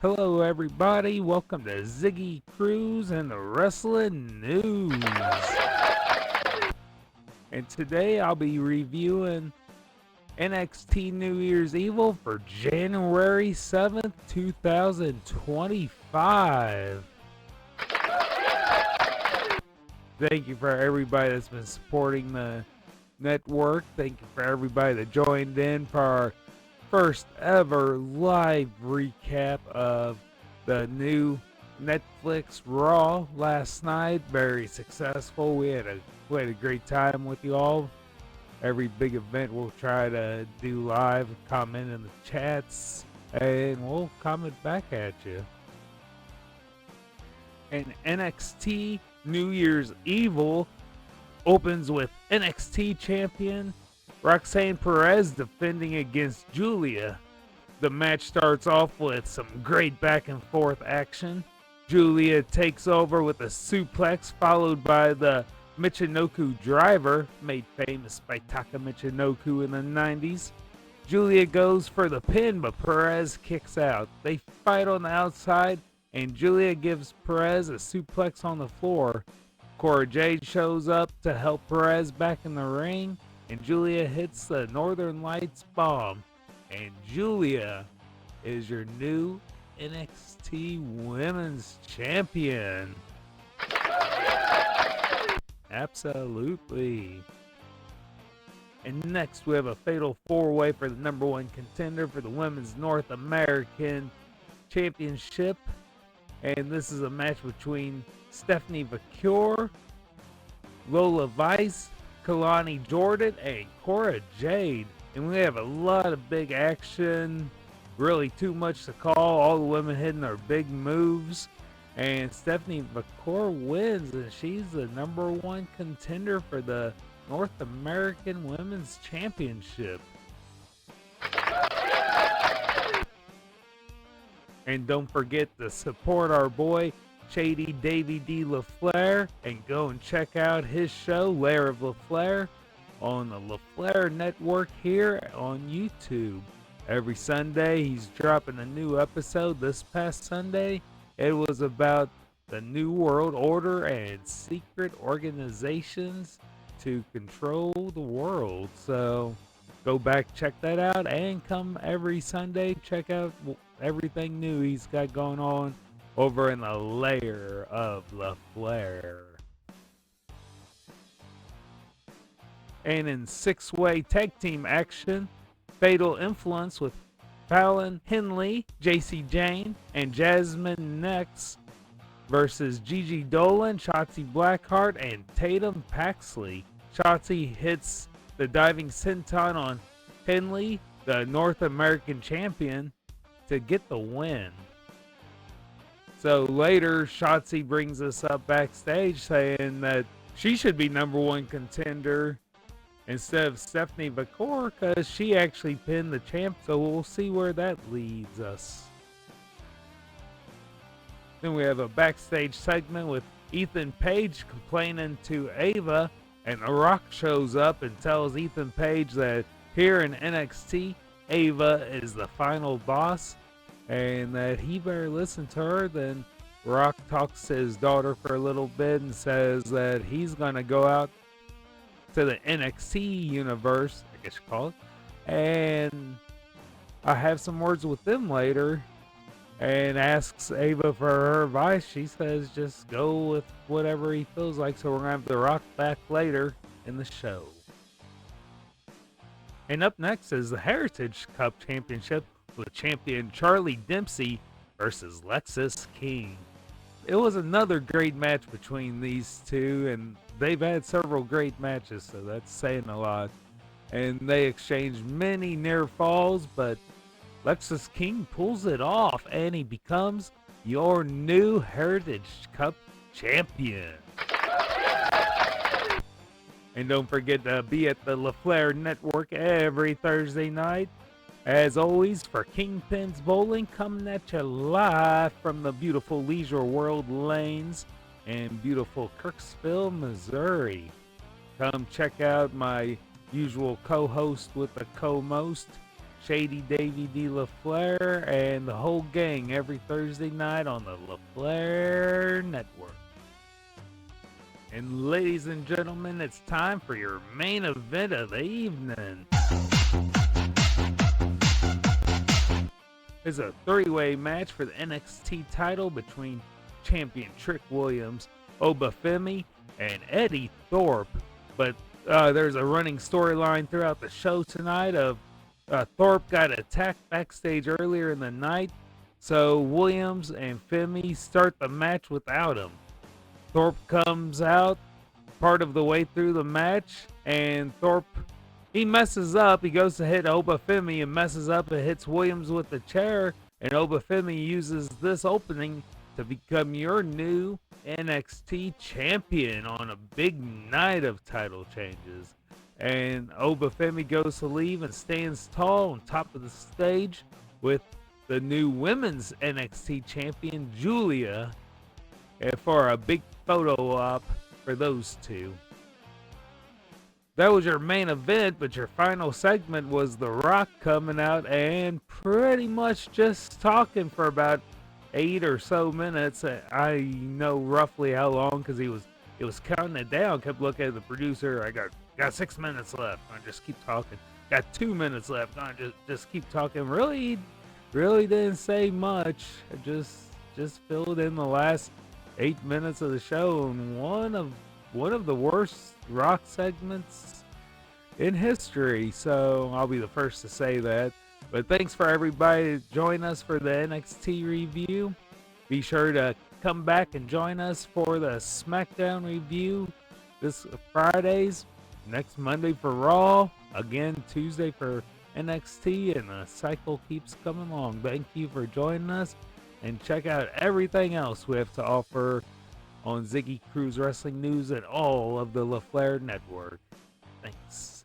Hello, everybody. Welcome to Ziggy Cruze and the Wrestling News. And today I'll be reviewing NXT New Year's Evil for January 7th, 2025. Thank you for everybody that's been supporting the network. Thank you for everybody that joined in for our first ever live recap of the new Netflix Raw last night. Very successful. We had a great time with you all. Every big event we'll try to do live, comment in the chats, and we'll comment back at you. And NXT New Year's Evil opens with NXT champion Roxanne Perez defending against Giulia. The match starts off with some great back and forth action. Giulia takes over with a suplex followed by the Michinoku driver, made famous by Taka Michinoku in the 90s. Giulia goes for the pin, but Perez kicks out. They fight on the outside, and Giulia gives Perez a suplex on the floor. Cora Jade shows up to help Perez back in the ring, and Giulia hits the Northern Lights bomb. And Giulia is your new NXT Women's Champion. Absolutely. And next we have a fatal four-way for the number one contender for the Women's North American Championship. And this is a match between Stephanie Vaquer, Lola Vice, Kalani Jordan, and Cora Jade. And we have a lot of big action. Really too much to call. All the women hitting their big moves. And Stephanie Vaquer wins, and she's the number one contender for the North American Women's Championship. And don't forget to support our boy Shady Davy D. LaFleur, and go and check out his show, Lair of LaFleur, on the LaFleur Network here on YouTube. Every Sunday, he's dropping a new episode. This past Sunday, it was about the New World Order and secret organizations to control the world. So go back, check that out, and come every Sunday, check out everything new he's got going on over in the Lair of LaFleur. And in six-way tag team action, Fatal Influence with Fallon Henley, JC Jane, and Jasmine Nex versus Gigi Dolan, Shotzi Blackheart, and Tatum Paxley. Shotzi hits the diving senton on Henley, the North American champion, to get the win. So later, Shotzi brings us up backstage saying that she should be number one contender instead of Stephanie Vaquer because she actually pinned the champ. So we'll see where that leads us. Then we have a backstage segment with Ethan Page complaining to Ava, and The Rock shows up and tells Ethan Page that here in NXT, Ava is the final boss, and that he better listen to her. Then Rock talks to his daughter for a little bit and says that he's going to go out to the NXT universe, I guess you call it, and I have some words with them later, and asks Ava for her advice. She says just go with whatever he feels like, so we're going to have The Rock back later in the show. And up next is the Heritage Cup Championship with champion Charlie Dempsey versus Lexis King. It was another great match between these two, and they've had several great matches, so that's saying a lot. And they exchanged many near falls, but Lexis King pulls it off, and he becomes your new Heritage Cup champion. And don't forget to be at the LaFleur Network every Thursday night. As always, for Kingpin's Bowling, coming at you live from the beautiful Leisure World Lanes in beautiful Kirksville, Missouri. Come check out my usual co-host with the co-most, Shady Davy D. LaFleur, and the whole gang every Thursday night on the LaFleur Network. And ladies and gentlemen, it's time for your main event of the evening. It's a three-way match for the NXT title between champion Trick Williams, Oba Femi, and Eddie Thorpe. But there's a running storyline throughout the show tonight of Thorpe got attacked backstage earlier in the night, so Williams and Femi start the match without him. Thorpe comes out part of the way through the match, and Thorpe, he messes up. He goes to hit Oba Femi and messes up and hits Williams with the chair, and Oba Femi uses this opening to become your new NXT champion on a big night of title changes. And Oba Femi goes to leave and stands tall on top of the stage with the new women's NXT champion, Giulia, for a big photo op for those two. That was your main event, but your final segment was The Rock coming out and pretty much just talking for about 8 or so minutes. I know roughly how long because he was counting it down. Kept looking at the producer. I got 6 minutes left. I just keep talking. Got 2 minutes left. I just keep talking. Really didn't say much. I just filled in the last 8 minutes of the show, and one of the worst Rock segments in history. So I'll be the first to say that. But thanks for everybody to join us for the NXT review. Be sure to come back and join us for the SmackDown review this Fridays. Next Monday for Raw. Again, Tuesday for NXT. And the cycle keeps coming along. Thank you for joining us. And check out everything else we have to offer on Ziggy Cruze Wrestling News and all of the LaFleur Network. Thanks.